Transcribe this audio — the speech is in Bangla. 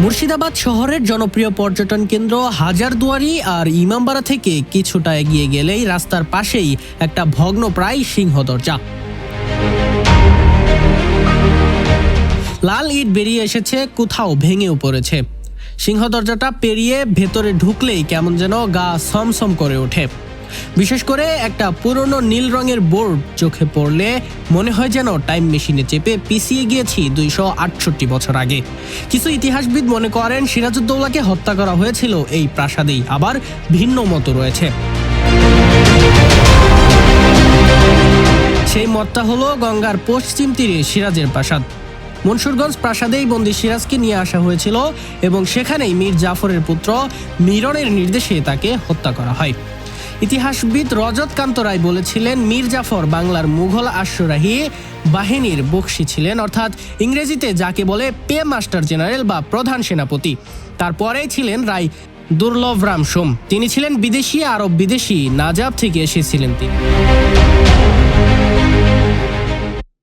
মুর্শিদাবাদ শহরের জনপ্রিয় পর্যটন কেন্দ্র হাজারদুয়ারি আর ইমামবাড়া থেকে কিছুটা এগিয়ে গেলেই রাস্তার পাশেই একটা ভগ্নপ্রায় সিংহ দরজা। লাল ইট বেরিয়ে এসেছে, কোথাও ভেঙেও পড়েছে। সিংহ দরজাটা পেরিয়ে ভেতরে ঢুকলেই কেমন যেন গা সমসম করে ওঠে। বিশেষ করে একটা পুরনো নীল রঙের বোর্ড চোখে পড়লে মনে হয় যেন টাইম মেশিনে চেপে পিছিয়ে গিয়েছি 268 বছর আগে। কিছু ইতিহাসবিদ মনে করেন সিরাজউদ্দৌলাকে হত্যা করা হয়েছিল এই প্রাসাদেই, আবার ভিন্ন মত রয়েছে। সেই মতটা হলো গঙ্গার পশ্চিম তীরে সিরাজের প্রাসাদ। মনসুরগঞ্জ প্রাসাদেই বন্দী সিরাজকে নিয়ে আসা হয়েছিল এবং সেখানেই মীর জাফরের পুত্র মিরনের নির্দেশে তাকে হত্যা করা হয়। ইতিহাসবিদ রজত কান্ত রায় বলেছিলেন, মীর জাফর বাংলার মুঘল আশ্বারোহী বাহিনীর বক্সী ছিলেন, অর্থাৎ ইংরেজিতে যাকে বলে পে মাস্টার জেনারেল বা প্রধান সেনাপতি। তারপরেই ছিলেন রায় দুর্লভ রাম সোম। তিনি ছিলেন বিদেশি, আরব বিদেশি নাজাব থেকে এসেছিলেন তিনি।